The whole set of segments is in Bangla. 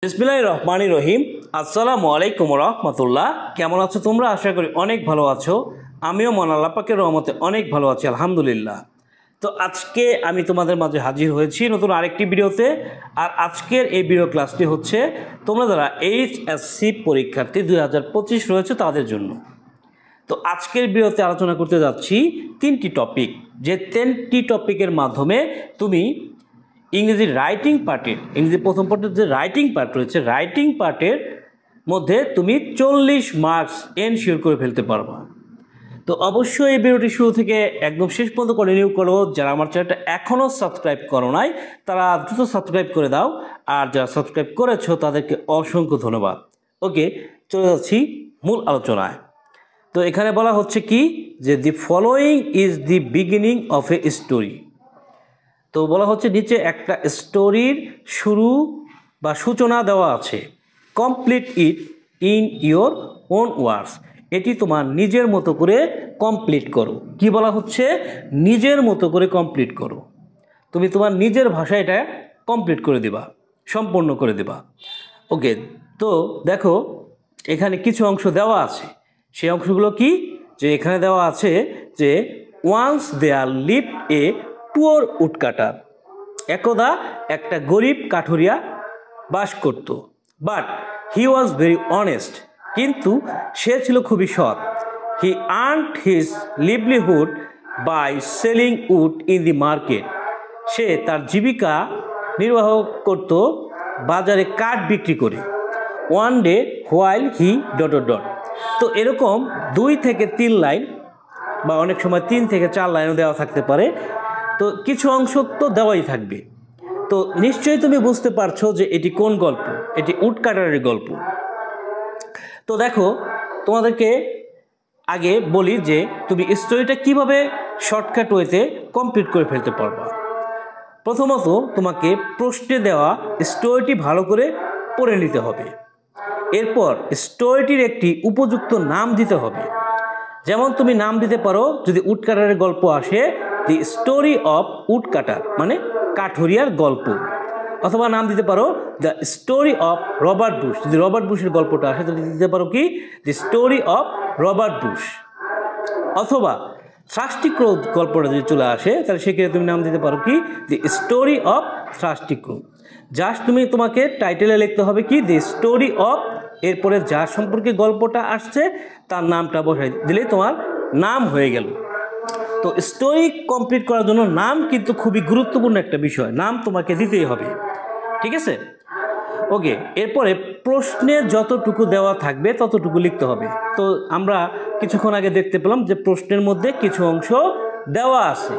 বিসমিল্লাহির রহমানির রহিম। আসসালামু আলাইকুম রহমতুল্লাহ। কেমন আছো তোমরা? আশা করি অনেক ভালো আছো। আমিও মহান আল্লাহ পাকের রহমতে অনেক ভালো আছি, আলহামদুলিল্লাহ। তো আজকে আমি তোমাদের মাঝে হাজির হয়েছি নতুন আরেকটি ভিডিওতে। আর আজকের এই ভিডিও ক্লাসটি হচ্ছে তোমরা যারা এইচএসসি পরীক্ষার্থী 2025 রয়েছে তাদের জন্য। তো আজকের ভিডিওতে আলোচনা করতে যাচ্ছি তিনটি টপিক, যে তিনটি টপিকের মাধ্যমে তুমি ইংরেজি রাইটিং পার্টের, ইংরেজি প্রথম পার্টের যে রাইটিং পার্ট রয়েছে, রাইটিং পার্টের মধ্যে তুমি 40 মার্কস এনশিওর করে ফেলতে পারবা। তো অবশ্যই এই ভিডিওটি শুরু থেকে একদম শেষ পর্যন্ত কন্টিনিউ করো। যারা আমার চ্যানেলটা এখনও সাবস্ক্রাইব করো নাই তারা দ্রুত সাবস্ক্রাইব করে দাও, আর যারা সাবস্ক্রাইব করেছো তাদেরকে অসংখ্য ধন্যবাদ। ওকে, চলে যাচ্ছি মূল আলোচনায়। তো এখানে বলা হচ্ছে কি, যে the following is the beginning of a story. তো বলা হচ্ছে নিচে একটা স্টোরির শুরু বা সূচনা দেওয়া আছে। Complete it in your own words. এটি তোমার নিজের মতো করে কমপ্লিট করো। কি বলা হচ্ছে? নিজের মতো করে কমপ্লিট করো। তুমি তোমার নিজের ভাষায় এটা কমপ্লিট করে দিবা, সম্পূর্ণ করে দিবা। ওকে, তো দেখো এখানে কিছু অংশ দেওয়া আছে। সেই অংশগুলো কি? যে এখানে দেওয়া আছে যে once there lived a poor woodcutter. একদা একটা গরিব কাঠুরিয়া বাস করত। But he was very honest. কিন্তু সে ছিল খুবই সৎ। He earned his livelihood by selling wood in the market. সে তার জীবিকা নির্বাহ করত বাজারে কাঠ বিক্রি করে। ওয়ান ডে হোয়াইল হি ... তো এরকম 2 থেকে 3 লাইন বা অনেক সময় 3 থেকে 4 লাইনও দেওয়া থাকতে পারে। তো কিছু অংশ তো দেওয়াই থাকবে। তো নিশ্চয়ই তুমি বুঝতে পারছো যে এটি কোন গল্প। এটি উডকাটারের গল্প। তো দেখো তোমাদেরকে আগে বলি যে তুমি স্টোরিটা কিভাবে শর্টকাট ওয়েতে কমপ্লিট করে ফেলতে পারবা। প্রথমত তোমাকে প্রশ্নে দেওয়া স্টোরিটি ভালো করে পড়ে নিতে হবে। এরপর স্টোরিটির একটি উপযুক্ত নাম দিতে হবে। যেমন তুমি নাম দিতে পারো, যদি উডকাটারের গল্প আসে, দি স্টোরি অফ উডকাটার, মানে কাঠুরিয়ার গল্প। অথবা নাম দিতে পারো the story of Robert Bush. যদি রবার্ট বুশের গল্পটা আসে তাহলে দিতে পারো কি, the story of Robert Bush. অথবা থ্রাস্টি ক্রো গল্পটা যদি চলে আসে তাহলে সেক্ষেত্রে তুমি নাম দিতে পারো কি, the story of thirsty crow. Just তোমাকে টাইটেলে লিখতে হবে কি, দি স্টোরি অফ, এরপরে যার সম্পর্কে গল্পটা আসছে তার নামটা বসাই দিলেই তোমার নাম হয়ে গেল। তো স্টোরি কমপ্লিট করার জন্য নাম কিন্তু খুবই গুরুত্বপূর্ণ একটা বিষয়। নাম তোমাকে দিতেই হবে, ঠিক আছে? ওকে, এরপরে প্রশ্নে যতটুকু দেওয়া থাকবে ততটুকু লিখতে হবে। তো আমরা কিছুক্ষণ আগে দেখতে পেলাম যে প্রশ্নের মধ্যে কিছু অংশ দেওয়া আছে।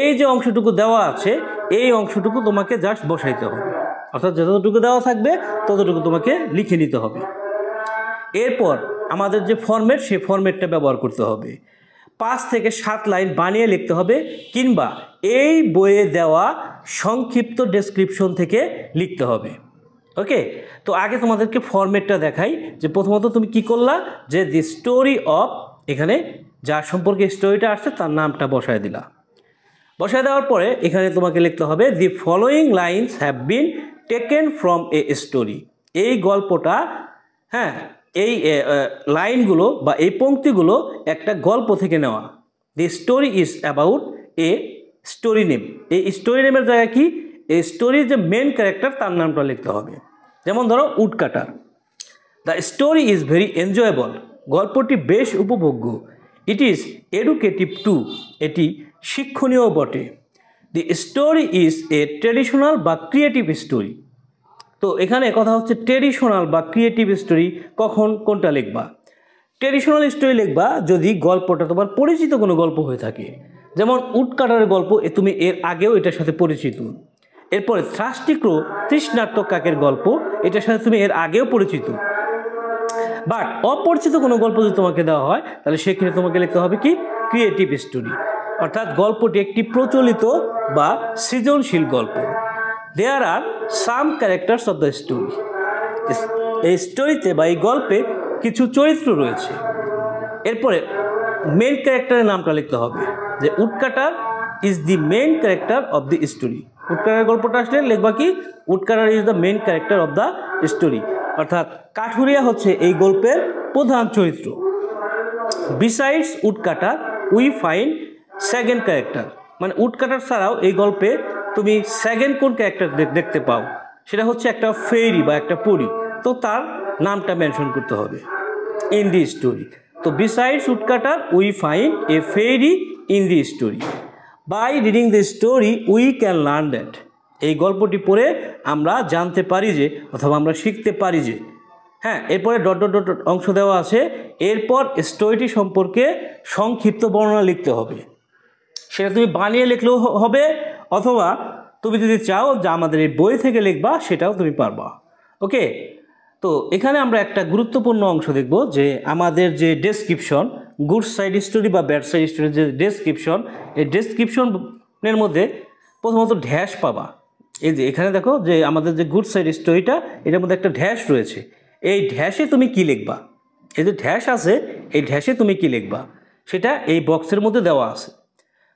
এই যে অংশটুকু দেওয়া আছে এই অংশটুকু তোমাকে জাস্ট বসাইতে হবে। অর্থাৎ যতটুকু দেওয়া থাকবে ততটুকু তোমাকে লিখে নিতে হবে। এরপর আমাদের যে ফরম্যাট, সেই ফরম্যাটটা ব্যবহার করতে হবে। 5 থেকে 7 লাইন বানিয়ে লিখতে হবে, কিংবা এই বইয়ে দেওয়া সংক্ষিপ্ত ডেসক্রিপশন থেকে লিখতে হবে। ওকে, তো আগে তোমাদেরকে ফরম্যাটটা দেখাই। যে প্রথমত তুমি কি করলা, যে দি স্টোরি অফ, এখানে যার সম্পর্কে স্টোরিটা আসছে তার নামটা বসায় দিলা। বসায় দেওয়ার পরে এখানে তোমাকে লিখতে হবে the following lines have been taken from a story. এই গল্পটা, হ্যাঁ, এই লাইনগুলো বা এই পংক্তিগুলো একটা গল্প থেকে নেওয়া। দি story is about a story name. এই স্টোরি নেমের জায়গায় কি, এই স্টোরির যে মেন ক্যারেক্টার তার নামটা লিখতে হবে। যেমন ধরো woodcutter. The story is very enjoyable. গল্পটি বেশ উপভোগ্য। It is educative too. এটি শিক্ষণীয় বটে। The story is a traditional বা ক্রিয়েটিভ স্টোরি। তো এখানে কথা হচ্ছে ট্রেডিশনাল বা ক্রিয়েটিভ স্টোরি কখন কোনটা লিখবা। ট্রেডিশনাল স্টোরি লিখবা যদি গল্পটা তোমার পরিচিত কোনো গল্প হয়ে থাকে। যেমন উডকাটারের গল্প, তুমি এর আগেও এটার সাথে পরিচিত। এরপরে থ্রাস্টি ক্রো, তৃষ্ণার্ত কাকের গল্প, এটার সাথে তুমি এর আগেও পরিচিত। বাট অপরিচিত কোনো গল্প যদি তোমাকে দেওয়া হয় তাহলে সেক্ষেত্রে তোমাকে লিখতে হবে কি, ক্রিয়েটিভ স্টোরি। অর্থাৎ গল্পটি একটি প্রচলিত বা সৃজনশীল গল্প। দেয়ার আর সাম ক্যারেক্টার্স অফ দ্য স্টোরি। এই স্টোরিতে বা এই গল্পে কিছু চরিত্র রয়েছে। এরপরে মেন ক্যারেক্টারের নামটা লিখতে হবে, যে woodcutter is the main character of the story. উডকাটারের গল্পটা আসলে লিখবা কি, woodcutter is the main character of the story, অর্থাৎ কাঠুরিয়া হচ্ছে এই গল্পের প্রধান চরিত্র। Besides woodcutter we find second character, মানে উডকাটার ছাড়াও এই গল্পে তুমি সেকেন্ড কোন ক্যারেক্টার দেখতে পাও, সেটা হচ্ছে একটা ফেরি বা একটা পরী, তো তার নামটা মেনশন করতে হবে ইন দি স্টোরি। তো besides woodcutter we find a fairy in the story, by reading the story we can learn that, এই গল্পটি পড়ে আমরা জানতে পারি যে, অথবা আমরা শিখতে পারি যে, হ্যাঁ। এরপরে ডট ডট ডট অংশ দেওয়া আছে, এরপর স্টোরিটি সম্পর্কে সংক্ষিপ্ত বর্ণনা লিখতে হবে, সেটা তুমি বানিয়ে লিখলেও হবে, অথবা তুমি যদি চাও যে আমাদের এই বই থেকে লিখবা সেটাও তুমি পারবা। ওকে, তো এখানে আমরা একটা গুরুত্বপূর্ণ অংশ দেখব যে আমাদের যে ডেসক্রিপশন, গুড সাইড স্টোরি বা ব্যাড সাইড স্টোরির যে ডেসক্রিপশন, এই ডেসক্রিপশনের মধ্যে প্রথমত ড্যাশ পাবা। এই যে এখানে দেখো যে আমাদের যে গুড সাইড স্টোরিটা, এটার মধ্যে একটা ড্যাশ রয়েছে, এই ড্যাশে তুমি কি লিখবা, এই যে ড্যাশ আছে এই ড্যাশে তুমি কি লিখবা সেটা এই বক্সের মধ্যে দেওয়া আছে।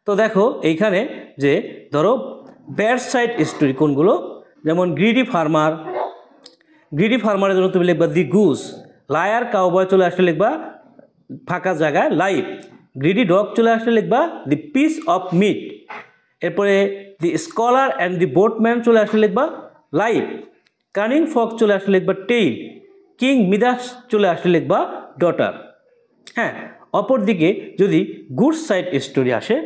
তো দেখো এইখানে যে ধরো ব্যাড সাইড স্টোরি কোনগুলো, যেমন গ্রিডি ফার্মারের জন্য তুমি লিখবা দি গুস, লায়ার কাউবয় চলে আসলে লিখবা ফাঁকা জায়গায় লাইফ, গ্রিডি ডগ চলে আসলে লিখবা দি পিস অফ মিট, এরপরে দি স্কলার অ্যান্ড দি বোটম্যান চলে আসলে লিখবা লাইফ, কানিং ফক্স চলে আসলে লিখবা টেইল, কিং মিদাস চলে আসলে লিখবা ডটার। হ্যাঁ, অপরদিকে যদি গুড সাইড স্টোরি আসে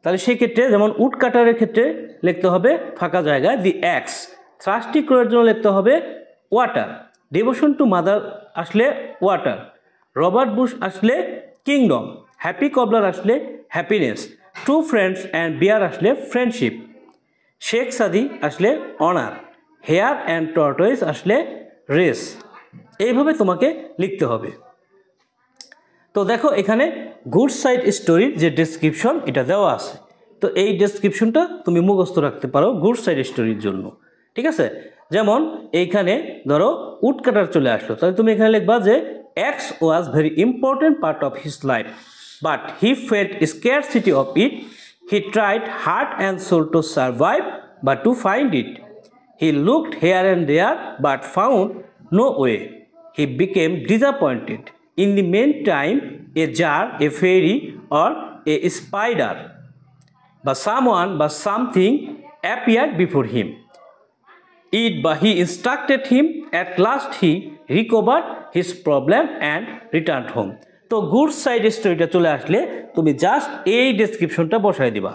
তাহলে সেক্ষেত্রে যেমন উডকাটারের ক্ষেত্রে লিখতে হবে ফাঁকা জায়গায় দি অ্যাক্স, থ্রাস্টি ক্রোয়ের জন্য লিখতে হবে ওয়াটার, ডিভোশন টু মাদার আসলে ওয়াটার, রবার্ট বুশ আসলে কিংডম, হ্যাপি কবলার আসলে হ্যাপিনেস, ট্রু ফ্রেন্ডস অ্যান্ড বিয়ার আসলে ফ্রেন্ডশিপ, শেখ সাদি আসলে অনার, হেয়ার অ্যান্ড টর্টয়েস আসলে রেস। এইভাবে তোমাকে লিখতে হবে। তো দেখো এখানে গুড সাইড স্টোরির যে ডেসক্রিপশন এটা দেওয়া আছে, তো এই ডেসক্রিপশনটা তুমি মুখস্থ রাখতে পারো গুড সাইড স্টোরির জন্য, ঠিক আছে। যেমন এইখানে ধরো উডকাটার চলে আসলো, তাহলে তুমি এখানে লিখবা যে X was very important part of his life but he felt scarcity of it, he tried heart and soul to survive but to find it, he looked here and there but found no way, he became disappointed, in the meantime a jar, a fairy or a spider but someone but something appeared before him, but he instructed him, at last he recovered his problem and returned home। তো গুড সাইড স্টোরিটা চলে আসলে তুমি জাস্ট এই ডেসক্রিপশনটা বসাই দিবা।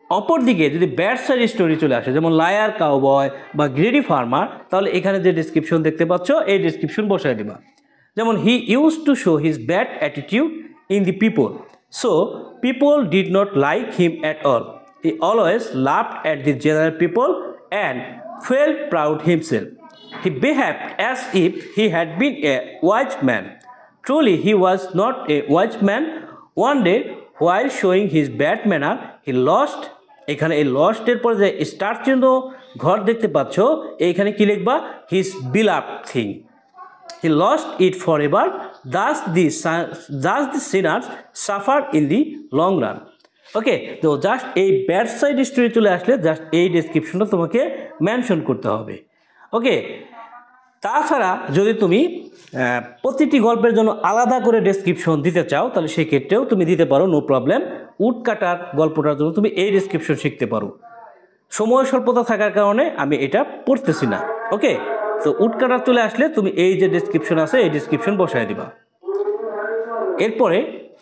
অপরদিকে যদি ব্যাড সাইড স্টোরি চলে আসে যেমন লায়ার কাউবয় বা গ্রিডি ফার্মার, তাহলে এখানে যে ডেসক্রিপশন দেখতে পাচ্ছ এই ডেসক্রিপশন বসাই দিবা। যেমন he use to show his bad attitude in the people, so people did not like him at all, he always loved at the general people and felt proud himself, he behaved as if he had been a wise man, truly he was not a wise man, one day while showing his bad manner he lost, এখানে এই লস্টের পরে যে স্টার চিহ্ন ঘর দেখতে পাচ্ছ এইখানে কি লিখবা his beloved thing, he lost it forever, thus the sinners suffered in the long run। ওকে, তো জাস্ট এই ব্যাড সাইড স্টোরি চলে আসলে জাস্ট এই ডেসক্রিপশনটা তোমাকে মেনশন করতে হবে। ওকে, তাছাড়া যদি তুমি প্রতিটি গল্পের জন্য আলাদা করে ডেসক্রিপশন দিতে চাও তাহলে সেই ক্ষেত্রেও তুমি দিতে পারো, নো প্রবলেম। উডকাটার গল্পটার জন্য তুমি এই ডেসক্রিপশন শিখতে পারো, সময় স্বল্পতা থাকার কারণে আমি এটা পড়তেছি না। ওকে, তো উডকাটার চলে আসলে তুমি এই যে ডেসক্রিপশন আছে এই ডেসক্রিপশন বসায় দিবা। এরপরে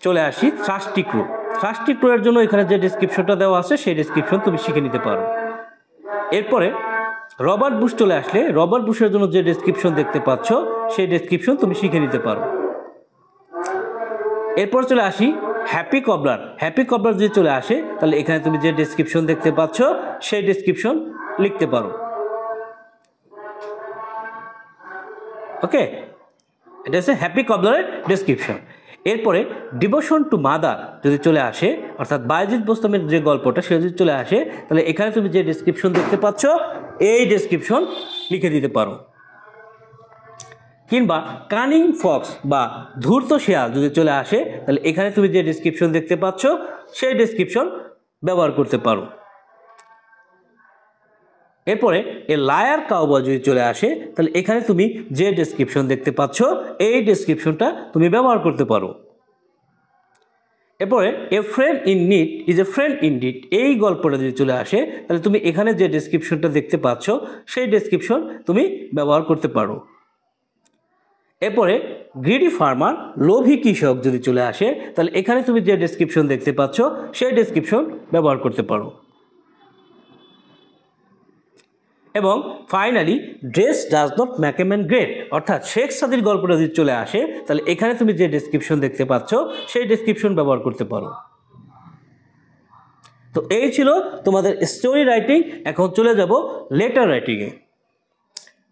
চলে আসি থ্রাস্টি ক্রো। থ্রাস্টি ক্রোয়ের জন্য এখানে যে ডেসক্রিপশনটা দেওয়া আছে সেই ডেসক্রিপশন তুমি শিখে নিতে পারো। এরপরে রবার্ট বুশ চলে আসলে রবার্ট বুশের জন্য যে ডেসক্রিপশন দেখতে পাচ্ছ সেই ডেসক্রিপশন তুমি শিখে নিতে পারো। এরপর চলে আসি হ্যাপি কবলার। হ্যাপি কবলার যদি চলে আসে তাহলে এখানে তুমি যে ডেসক্রিপশন দেখতে পাচ্ছ সেই ডেসক্রিপশন লিখতে পারো। ওকে, এটা হচ্ছে হ্যাপি কবলারের ডেসক্রিপশন। এরপরে ডিভোশন টু মাদার যদি চলে আসে, অর্থাৎ বায়েজিদ বোস্তামের যে গল্পটা সেটা যদি চলে আসে তাহলে এখানে তুমি যে ডেসক্রিপশন দেখতে পাচ্ছ এই ডেসক্রিপশন লিখে দিতে পারো। কিংবা কানিং ফক্স বা ধূর্ত শেয়াল যদি চলে আসে তাহলে এখানে তুমি যে ডেসক্রিপশন দেখতে পাচ্ছ সেই ডেসক্রিপশন ব্যবহার করতে পারো। এরপরে এ লায়ার কাউবয় যদি চলে আসে তাহলে এখানে তুমি যে ডেসক্রিপশন দেখতে পাচ্ছ এই ডেসক্রিপশনটা তুমি ব্যবহার করতে পারো। এরপরে a friend in need is a friend in deed এই গল্পটা যদি চলে আসে তাহলে তুমি এখানে যে ডেসক্রিপশনটা দেখতে পাচ্ছ সেই ডেসক্রিপশন তুমি ব্যবহার করতে পারো। এরপরে গ্রিডি ফার্মার লোভী কৃষক যদি চলে আসে তাহলে এখানে তুমি যে ডেসক্রিপশন দেখতে পাচ্ছ সেই ডেসক্রিপশন ব্যবহার করতে পারো। এবং finally dress does not make a man great অর্থাৎ শেখ সাদির গল্পটা যদি চলে আসে তাহলে এখানে তুমি যে ডেসক্রিপশন দেখতে পাচ্ছ সেই ডেসক্রিপশন ব্যবহার করতে পারো। তো এই ছিল তোমাদের স্টোরি রাইটিং। এখন চলে যাব লেটার রাইটিংয়ে।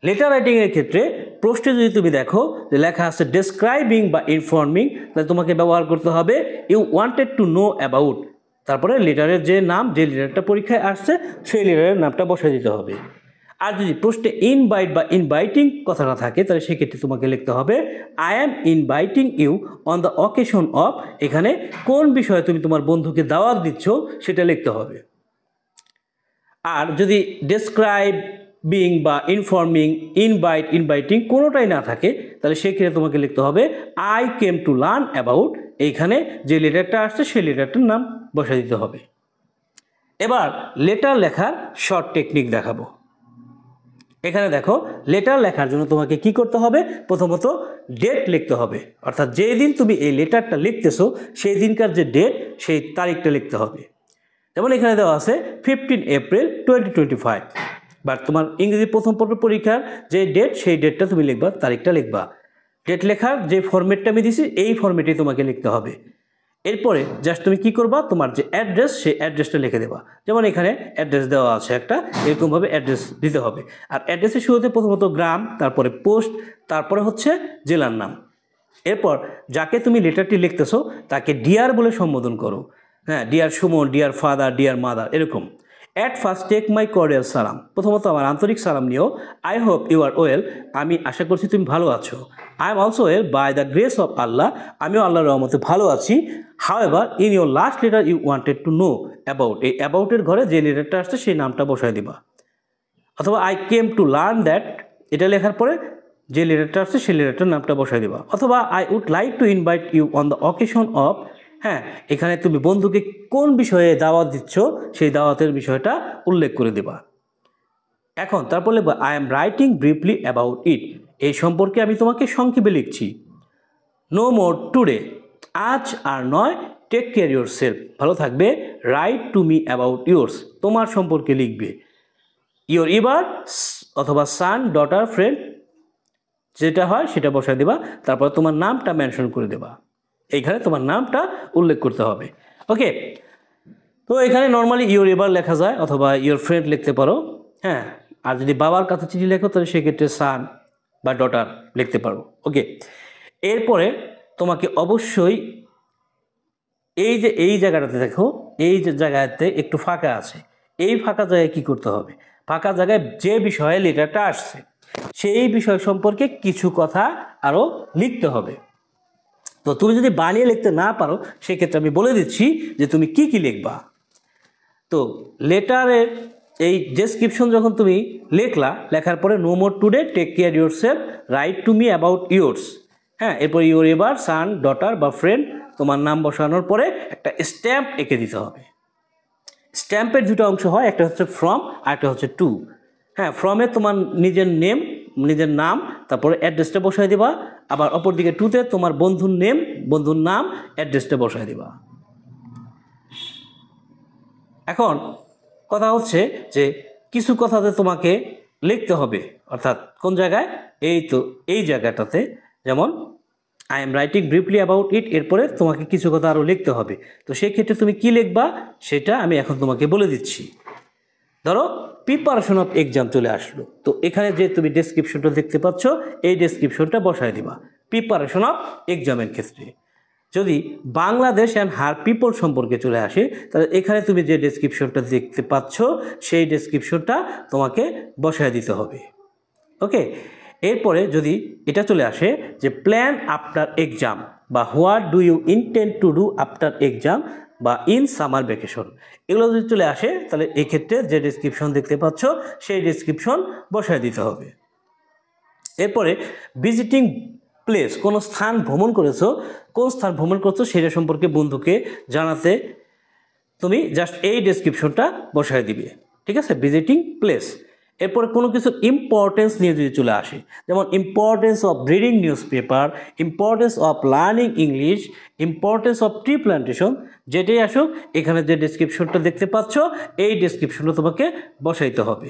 লেটার রাইটিংয়ের ক্ষেত্রে প্রশ্নে যদি তুমি দেখো যে লেখা আছে ডেসক্রাইবিং বা ইনফর্মিং, তাহলে তোমাকে ব্যবহার করতে হবে you wanted to know about, তারপরে লেটারের যে নাম, যে লেটারটা পরীক্ষায় আসছে সেই লেটারের নামটা বসায় দিতে হবে। আর যদি প্রশ্নে ইনভাইট বা ইনভাইটিং কথাটা থাকে তাহলে সেক্ষেত্রে তোমাকে লিখতে হবে I am inviting you on the occasion of, এখানে কোন বিষয়ে তুমি তোমার বন্ধুকে দাওয়াত দিচ্ছ সেটা লিখতে হবে। আর যদি ডেসক্রাইবিং বা ইনফর্মিং, ইনভাইটিং কোনোটাই না থাকে তাহলে সেক্ষেত্রে তোমাকে লিখতে হবে I came to learn about, এইখানে যে লেটারটা আসছে সেই লেটারটার নাম বসে দিতে হবে। এবার লেটার লেখার শর্ট টেকনিক দেখাবো। এখানে দেখো লেটার লেখার জন্য তোমাকে কি করতে হবে, প্রথমত ডেট লিখতে হবে, অর্থাৎ যেই দিন তুমি এই লেটারটা লিখতেছো সেই দিনকার যে ডেট সেই তারিখটা লিখতে হবে। যেমন এখানে দেওয়া আছে 15 এপ্রিল 2025, বাট তোমার ইংরেজি প্রথম পত্র পরীক্ষার যে ডেট সেই ডেটটা তুমি লিখবা, তারিখটা লিখবা। ডেট লেখার যে ফরম্যাটটা আমি দিছি এই ফরম্যাটেই তোমাকে লিখতে হবে। এরপরে জাস্ট তুমি কি করবা, তোমার যে অ্যাড্রেস সেই অ্যাড্রেসটা লিখে দেবা। যেমন এখানে অ্যাড্রেস দেওয়া আছে একটা, এরকমভাবে অ্যাড্রেস দিতে হবে। আর অ্যাড্রেসের শুরুতে প্রথমত গ্রাম, তারপরে পোস্ট, তারপরে হচ্ছে জেলার নাম। এরপর যাকে তুমি লেটারটি লিখতেছো তাকে ডিয়ার বলে সম্বোধন করো। হ্যাঁ, dear Suman, dear father, dear mother, এরকম। At first take my cordial সালাম, প্রথমত আমার আন্তরিক সালাম নিও। I hope you are well, আমি আশা করছি তুমি ভালো আছো। I am also well by the grace of Allah, আমিও আল্লাহর রহমতে ভালো আছি। However in your last letter you wanted to know about, এই অ্যাবাউটের ঘরে যে লেটারটা আসছে সেই নামটা বসায় দিবা। অথবা I came to learn that, এটা লেখার পরে যে লেটারটা আসছে সেই লেটারটার নামটা বসায় দিবা। অথবা I would like to invite you on the occasion of, হ্যাঁ, এখানে তুমি বন্ধুকে কোন বিষয়ে দাওয়াত দিচ্ছ সেই দাওয়াতের বিষয়টা উল্লেখ করে দেবা। এখন তারপর লিখবা I am writing briefly about it, এই সম্পর্কে আমি তোমাকে সংক্ষেপে লিখছি। নো মোর টুডে, আজ আর নয়। টেক কেয়ার ইউর সেলফ, ভালো থাকবে। Right to me about yours, তোমার সম্পর্কে লিখবে। ইয়োর ইবার অথবা সান, ডটার, ফ্রেন্ড, যেটা হয় সেটা বসায় দেবা। তারপর তোমার নামটা মেনশন করে দেবা, এইখানে তোমার নামটা উল্লেখ করতে হবে। ওকে, তো এখানে নর্মালি ইয়োর এবার লেখা যায় অথবা ইয়োর ফ্রেন্ড লিখতে পারো। হ্যাঁ, আর যদি বাবার কাছে চিঠি লেখো তাহলে সেক্ষেত্রে সান বা ডটার লিখতে পারো। ওকে, এরপরে তোমাকে অবশ্যই এই জায়গাটাতে দেখো, এই যে জায়গাতে একটু ফাঁকা আছে, এই ফাঁকা জায়গায় কি করতে হবে, ফাঁকা জায়গায় যে বিষয়ে লেটারটা আসছে সেই বিষয় সম্পর্কে কিছু কথা আরও লিখতে হবে। তো তুমি যদি বানিয়ে লিখতে না পারো সেক্ষেত্রে আমি বলে দিচ্ছি যে তুমি কি কি লিখবা। তো লেটারের এই ডেসক্রিপশন যখন তুমি লেখার পরে no more today, take care yourself, write to me about yours, হ্যাঁ, এরপর ইয়োর এবার সান, ডটার বা ফ্রেন্ড, তোমার নাম বসানোর পরে একটা স্ট্যাম্প এঁকে দিতে হবে। স্ট্যাম্পের দুটো অংশ হয়, একটা হচ্ছে ফ্রম আর একটা হচ্ছে টু। হ্যাঁ, ফ্রমে তোমার নিজের নাম, তারপরে অ্যাড্রেসটা বসায় দেবা। আবার অপরদিকে টুতে তোমার বন্ধুর নাম, অ্যাড্রেসটা বসায় দেবা। এখন কথা হচ্ছে যে কিছু কথাতে তোমাকে লিখতে হবে, অর্থাৎ কোন জায়গায়, এই জায়গাটাতে, যেমন I am writing briefly about it, এরপরে তোমাকে কিছু কথা আরও লিখতে হবে। তো সেই ক্ষেত্রে তুমি কি লিখবা সেটা আমি এখন তোমাকে বলে দিচ্ছি। ধরো প্রিপারেশন অফ এক্সাম চলে আসলো, তো এখানে যে তুমি ডেসক্রিপশনটা দেখতে পাচ্ছ এই ডেসক্রিপশনটা বসায় দিবা প্রিপারেশন অফ এক্সামের ক্ষেত্রে। যদি বাংলাদেশ অ্যান্ড হার পিপল সম্পর্কে চলে আসে তাহলে এখানে তুমি যে ডেসক্রিপশনটা দেখতে পাচ্ছ সেই ডেসক্রিপশনটা তোমাকে বসায় দিতে হবে। ওকে, এরপরে যদি এটা চলে আসে যে প্ল্যান আফটার এক্সাম বা what do you intend to do after exam, বা ইন সামার ভ্যাকেশন, এগুলো যদি চলে আসে তাহলে এক্ষেত্রে যে ডেসক্রিপশন দেখতে পাচ্ছ সেই ডেসক্রিপশন বসায় দিতে হবে। এরপরে ভিজিটিং প্লেস, কোনো স্থান ভ্রমণ করেছো, কোন স্থান ভ্রমণ করছো সেটা সম্পর্কে বন্ধুকে জানাতে তুমি জাস্ট এই ডেসক্রিপশনটা বসায় দিবে, ঠিক আছে, ভিজিটিং প্লেস। এরপরে কোনো কিছু ইম্পর্টেন্স নিয়ে যদি চলে আসে, যেমন importance of reading news paper, importance of learning English, importance of tree plantation, যেটাই আসুক এখানে যে ডেসক্রিপশনটা দেখতে পাচ্ছ এই ডেসক্রিপশনটা তোমাকে বসাইতে হবে।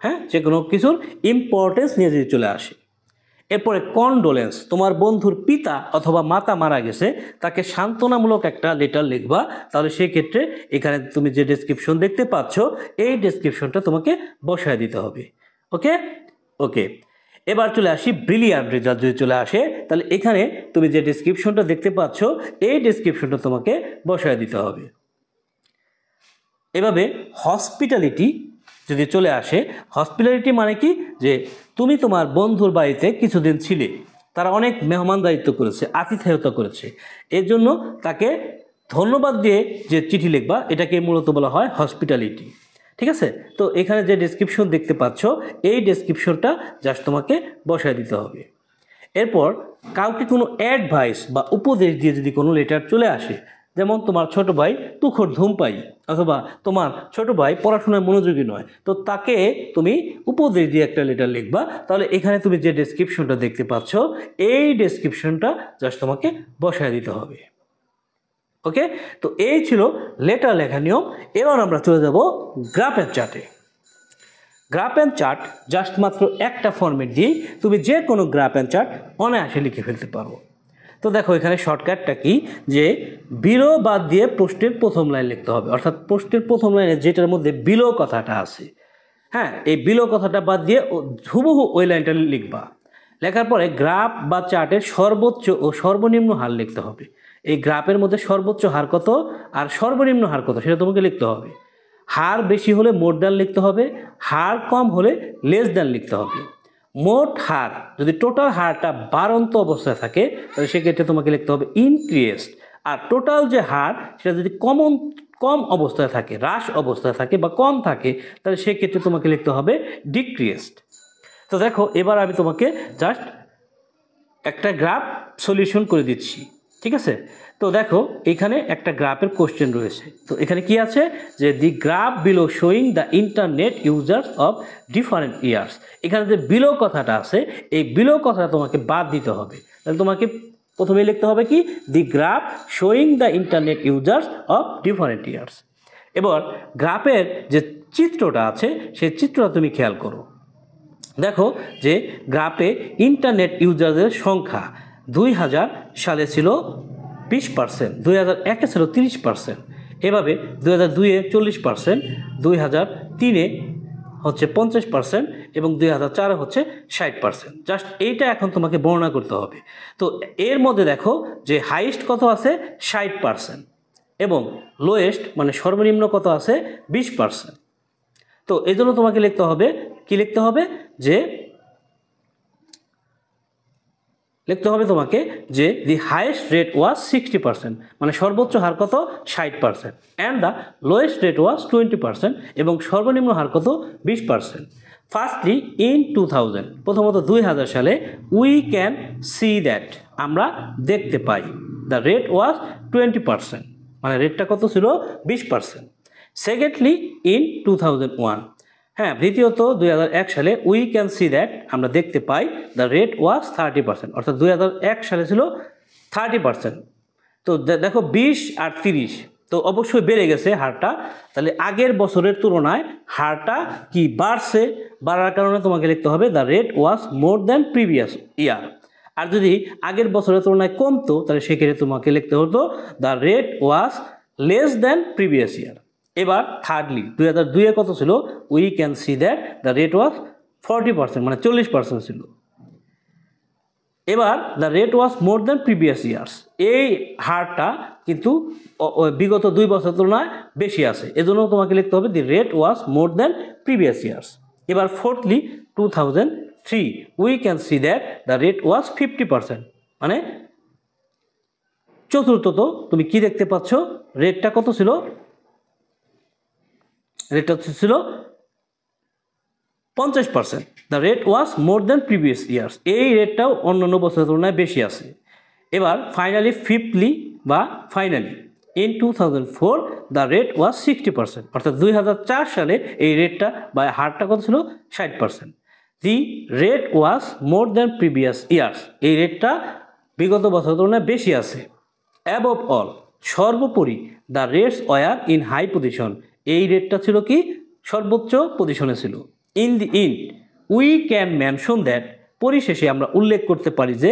হ্যাঁ, যে কোনো কিছুর ইম্পর্টেন্স নিয়ে যদি চলে আসে। এরপরে কন্ডোলেন্স, তোমার বন্ধুর পিতা অথবা মাতা মারা গেছে, তাকে সান্ত্বনামূলক একটা লেটার লিখবা, তাহলে সেই ক্ষেত্রে এখানে তুমি যে ডেসক্রিপশন দেখতে পাচ্ছ এই ডেসক্রিপশনটা তোমাকে বসায় দিতে হবে। ওকে ওকে এবার চলে আসি ব্রিলিয়ান্ট রেজাল্ট যদি চলে আসে, তাহলে এখানে তুমি যে ডেসক্রিপশনটা দেখতে পাচ্ছ এই ডেসক্রিপশনটা তোমাকে বসায় দিতে হবে। এভাবে হসপিটালিটি যদি চলে আসে, হসপিটালিটি মানে কি, যে তুমি তোমার বন্ধুর বাড়িতে কিছুদিন ছিলে, তারা অনেক মেহমানদারিত্ব করেছে, আতিথেয়তা করেছে, এর জন্য তাকে ধন্যবাদ দিয়ে যে চিঠি লিখবা এটাকে মূলত বলা হয় হসপিটালিটি, ঠিক আছে। তো এখানে যে ডেসক্রিপশন দেখতে পাচ্ছ এই ডেসক্রিপশনটা জাস্ট তোমাকে বসায় দিতে হবে। এরপর কাউকে কোনো অ্যাডভাইস বা উপদেশ দিয়ে যদি কোনো লেটার চলে আসে, যেমন তোমার ছোট ভাই তুখোর ধূমপায়ী অথবা তোমার ছোট ভাই পড়াশোনায় মনোযোগী নয়, তো তাকে তুমি উপদেশ দিয়ে একটা লেটার লিখবা, তাহলে এখানে তুমি যে ডেসক্রিপশনটা দেখতে পাচ্ছ এই ডেসক্রিপশনটা জাস্ট তোমাকে বসায় দিতে হবে। ওকে, তো এই ছিল লেটার লেখা নিয়ম। এবার আমরা চলে যাব গ্রাফ অ্যান্ড চার্টে। গ্রাফ অ্যান্ড চার্ট জাস্ট মাত্র একটা ফরম্যাট দিয়েই তুমি যে কোনো গ্রাফ অ্যান্ড চার্ট অনায়াসে লিখে ফেলতে পারো। তো দেখো এখানে শর্টকাটটা কি, যে বিলো বাদ দিয়ে প্রশ্নের প্রথম লাইন লিখতে হবে, অর্থাৎ প্রশ্নের প্রথম লাইনে যেটার মধ্যে বিলো কথাটা আছে, হ্যাঁ, এই বিলো কথাটা বাদ দিয়ে হুবহু ওই লাইনটা লিখবা। লেখার পরে গ্রাফ বা চার্টের সর্বোচ্চ ও সর্বনিম্ন হার লিখতে হবে। এই গ্রাফের মধ্যে সর্বোচ্চ হার কত আর সর্বনিম্ন হার কত সেটা তোমাকে লিখতে হবে। হার বেশি হলে মোর দ্যান লিখতে হবে, হার কম হলে লেস দ্যান লিখতে হবে। মোট হার, যদি টোটাল হারটা বাড়ন্ত অবস্থায় থাকে তাহলে সেক্ষেত্রে তোমাকে লিখতে হবে ইনক্রিজড, আর টোটাল যে হার সেটা যদি কম অবস্থায় থাকে, হ্রাস অবস্থায় থাকে বা কম থাকে, তাহলে সেক্ষেত্রে তোমাকে লিখতে হবে ডিক্রিজড। তো দেখো এবার আমি তোমাকে জাস্ট একটা গ্রাফ সলিউশন করে দিচ্ছি, ঠিক আছে। তো দেখো এখানে একটা গ্রাফের কোশ্চেন রয়েছে, তো এখানে কি আছে, যে the graph below showing the internet users of different years. এখানে যে বিলো কথাটা আছে এই বিলো কথাটা তোমাকে বাদ দিতে হবে, তাহলে তোমাকে প্রথমে লিখতে হবে কি, the graph showing the internet users of different years. এবার গ্রাফের যে চিত্রটা আছে সেই চিত্রটা তুমি খেয়াল করো। দেখো যে গ্রাফে ইন্টারনেট ইউজারদের সংখ্যা 2000 সালে ছিল 20%, 2001-এ ছিল 30%, এভাবে 2002-এ 40%, 2003-এ হচ্ছে 50% এবং 2004-এ হচ্ছে 60%। জাস্ট এইটা এখন তোমাকে বর্ণনা করতে হবে। তো এর মধ্যে দেখো যে হাইয়েস্ট কত আছে 60% এবং লোয়েস্ট মানে সর্বনিম্ন কত আছে 20%। তো এই জন্য তোমাকে লিখতে হবে কি, লিখতে হবে যে তোমাকে যে দি হাইয়েস্ট রেট ওয়াজ 60%, মানে সর্বোচ্চ হার কত 60%, and the lowest rate was 20% এবং সর্বনিম্ন হার কত 20%। ফার্স্টলি ইন 2000, প্রথমত 2000 সালে উই ক্যান সি দ্যাট, আমরা দেখতে পাই, দ্য রেট ওয়াজ 20%, মানে রেটটা কত ছিল 20%। সেকেন্ডলি ইন 2001, হ্যাঁ, দ্বিতীয়ত 2001 সালে উই ক্যান সি দ্যাট, আমরা দেখতে পাই, দ্য রেট ওয়াজ 30%, অর্থাৎ 2001 সালে ছিল 30%। তো দেখো 20 আর 30, তো অবশ্যই বেড়ে গেছে হারটা, তাহলে আগের বছরের তুলনায় হারটা কি বাড়ছে, বাড়ার কারণে তোমাকে লিখতে হবে the rate was more than previous year. আর যদি আগের বছরের তুলনায় কমতো তাহলে সেক্ষেত্রে তোমাকে লিখতে হতো the rate was less than previous ইয়ার। এবার থার্ডলি 2002-এ কত ছিল, we can see that the rate ওয়াজ 40%, মানে 40% ছিল। এবার the rate was more than previous years, এই হারটা কিন্তু বিগত 2 বছরের তুলনায় বেশি আছে, এজন্য তোমাকে লিখতে হবে the rate was more than previous years. এবার fourthly 2003, we can see that the rate was 50%, মানে চতুর্থত তুমি কি দেখতে পাচ্ছ, রেটটা কত ছিল, রেটটা ছিল 50%। The rate was more than previous years, এই রেটটাও অন্যান্য বছরের তুলনায় বেশি আছে। এবার ফাইনালি ফিফথলি বা ফাইনালি ইন 2004 দ্য রেট ওয়াজ 60%, অর্থাৎ 2004 সালে এই রেটটা বা হারটা কত ছিল, 60%। The rate was more than previous years, এই রেটটা বিগত বছরের তুলনায় বেশি আছে। অ্যাবভ অল, সর্বোপরি the rates were in high position, এই রেটটা ছিল কি, সর্বোচ্চ পজিশনে ছিল। In the end we can mention that, পরিশেষে আমরা উল্লেখ করতে পারি যে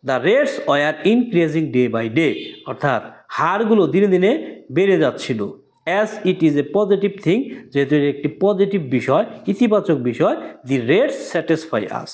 the rates were increasing day by day, অর্থাৎ হারগুলো দিনে দিনে বেড়ে যাচ্ছিল। As it is a positive thing, যেহেতু এটা একটি পজিটিভ বিষয়, ইতিবাচক বিষয়, দি রেটস স্যাটিসফাই আস।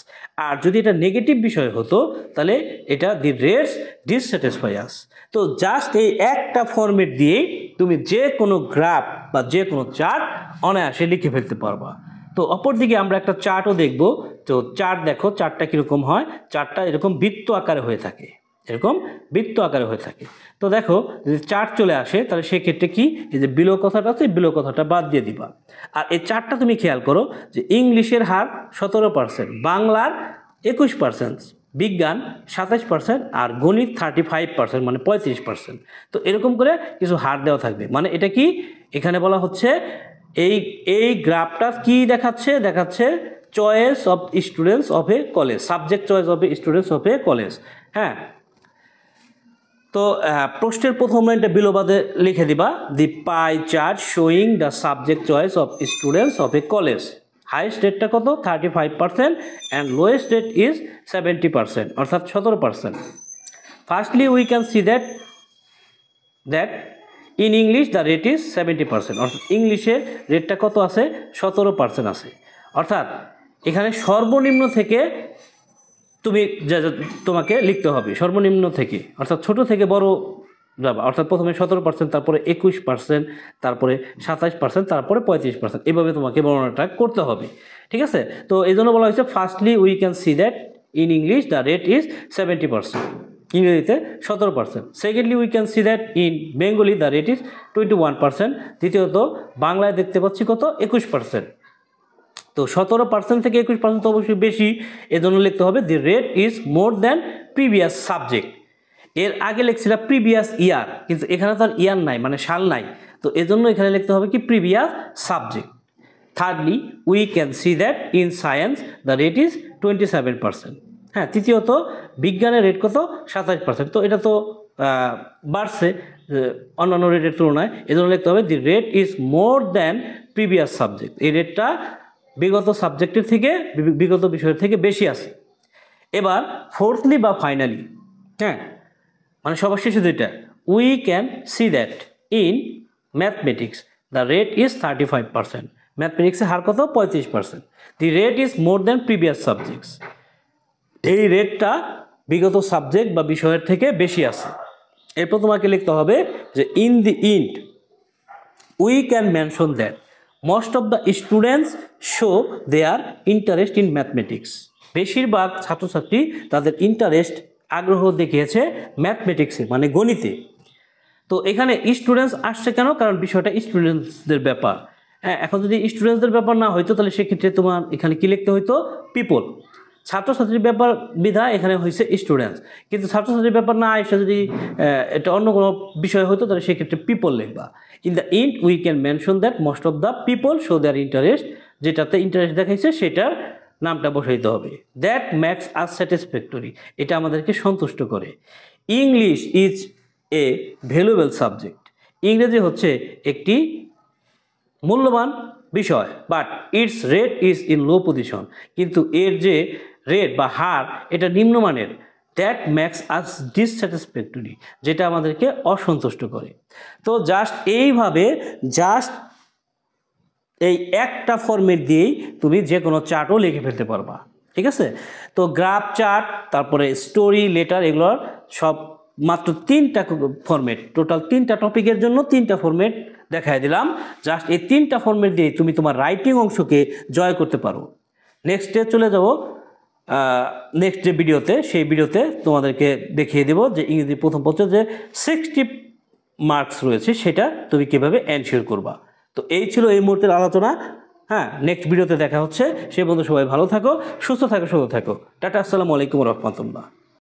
আর যদি এটা নেগেটিভ বিষয় হতো তাহলে এটা দি রেটস ডিসস্যাটিসফাই আস। তো জাস্ট এই একটা ফরম্যাট দিয়েই তুমি যে কোনো গ্রাফ বা যে কোনো চার্ট অনায়াসে লিখে ফেলতে পারবা। তো অপরদিকে আমরা একটা চার্টও দেখব। তো চার্ট দেখো, চার্টটা কীরকম হয়, চার্টটা এরকম বৃত্ত আকারে হয়ে থাকে, এরকম বৃত্ত আকারে হয়ে থাকে। তো দেখো যদি চার্ট চলে আসে তাহলে সেক্ষেত্রে কি, এই যে বিলো কথাটা আছে, বিলো কথাটা বাদ দিয়ে দিবা। আর এই চার্টটা তুমি খেয়াল করো যে ইংলিশের হার 17%, বাংলার 21%, বিজ্ঞান 27%, আর গণিত 35%, মানে 35%। তো এরকম করে কিছু হার দেওয়া থাকবে। মানে এটা কি, এখানে বলা হচ্ছে এই গ্রাফটা কি দেখাচ্ছে, দেখাচ্ছে choice of students of a college, subject choice of a students of a college. হ্যাঁ, তো প্রশ্নের প্রথম লাইনটা বিলোবাদে লিখে দিবা, the pie chart showing the subject choice of students of a college, highest রেটটা কত, 35%, অ্যান্ড লোয়েস্ট রেট ইজ 70%, অর্থাৎ 17%। Firstly we can see that in English the rate is 70%, অর্থাৎ ইংলিশের রেটটা কত আছে, 17% আছে। অর্থাৎ এখানে সর্বনিম্ন থেকে তোমাকে লিখতে হবে, সর্বনিম্ন থেকে, অর্থাৎ ছোট থেকে বড় যাবা, অর্থাৎ প্রথমে 17%, তারপরে 21%, তারপরে 27%, তারপরে 35%, এভাবে তোমাকে বর্ণনাটা করতে হবে। ঠিক আছে, তো এই জন্য বলা হয়েছে firstly we can see that in English the rate is 70%, ইংরেজিতে 17%। Secondly we can see that in Bengali the rate is 21%। দ্বিতীয়ত বাংলায় দেখতে পাচ্ছি কত, 21%। তো 17% থেকে 21% তো অবশ্যই বেশি, এজন্য লিখতে হবে the rate is more than previous subject. এর আগে লিখছিলাম প্রিভিয়াস ইয়ার, কিন্তু এখানে তো আর ইয়ার নাই, মানে সাল নাই, তো এজন্য এখানে লিখতে হবে কি, previous subject. Thirdly we can see that in science the rate is 27%। হ্যাঁ, তৃতীয়ত বিজ্ঞানের রেট কত, 27%। তো এটা তো বাড়ছে অন্যান্য রেটের তুলনায়, এজন্য লিখতে হবে the rate is more than previous subject, এই রেটটা বিগত সাবজেক্টের থেকে, বিগত বিষয়ের থেকে বেশি আছে। এবার ফোর্থলি বা ফাইনালি, হ্যাঁ, মানে সবার শেষে দুইটা, we can see that in mathematics the rate is 35%, ম্যাথমেটিক্সের হার কত, 35%। The rate is more than previous subjects, এই রেটটা বিগত সাবজেক্ট বা বিষয়ের থেকে বেশি আছে। এরপর তোমাকে লিখতে হবে যে in the end we can mention that most of the students show their interest in mathematics, বেশিরভাগ ছাত্রছাত্রী তাদের ইন্টারেস্ট, আগ্রহ দেখিয়েছে ম্যাথমেটিক্সে, মানে গণিতে। তো এখানে স্টুডেন্টস আসছে কেন, কারণ বিষয়টা স্টুডেন্টসদের ব্যাপার। হ্যাঁ, এখন যদি স্টুডেন্টসদের ব্যাপার না হইতো তাহলে সেক্ষেত্রে তোমার এখানে কি লিখতে হইতো, পিপল। ছাত্রছাত্রীর ব্যাপার বিধা এখানে হয়েছে স্টুডেন্টস, কিন্তু ছাত্রছাত্রীর ব্যাপার না এসে যদি এটা অন্য কোনো বিষয় হতো তাহলে সেক্ষেত্রে পিপল লিখবা। In the ইন্ড we can mention that most of the people show their interest, যেটাতে ইন্টারেস্ট দেখাইছে সেটার নামটা বসাইতে হবে। দ্যাট ম্যাক্স আস স্যাটিসফ্যাক্টরি, এটা আমাদেরকে সন্তুষ্ট করে। English is a valuable subject, ইংরেজি হচ্ছে একটি মূল্যবান বিষয়, but it's rate is in low position, কিন্তু এর যে রেট বা হার এটা নিম্নমানের। দ্যাট ম্যাক্স আস ডিসস্যাটিসফ্যাক্টরি, যেটা আমাদেরকে অসন্তুষ্ট করে। তো জাস্ট এইভাবে এই একটা ফর্মেট দিয়েই তুমি যে কোনো চার্টও লিখে ফেলতে পারবা। ঠিক আছে, তো গ্রাফ চার্ট, তারপরে স্টোরি, লেটার, এগুলোর সব মাত্র 3টা ফর্মেট, টোটাল 3টা টপিকের জন্য 3টা ফর্মেট দেখাই দিলাম। জাস্ট এই 3টা ফর্মেট দিয়ে তুমি তোমার রাইটিং অংশকে জয় করতে পারো। নেক্সটে চলে যাব নেক্সট যে ভিডিওতে, সেই ভিডিওতে তোমাদেরকে দেখিয়ে দেব যে ইংরেজি প্রথম পত্রে যে 60 মার্কস রয়েছে সেটা তুমি কীভাবে এনশিওর করবা। তো এই ছিল এই মুহূর্তের আলোচনা। হ্যাঁ, নেক্সট ভিডিওতে দেখা হচ্ছে। সে বন্ধু সবাই ভালো থাকো, সুস্থ থাকো, সুস্থ থাকো। টাটা, আসসালামু আলাইকুম রহমতুল্লাহ।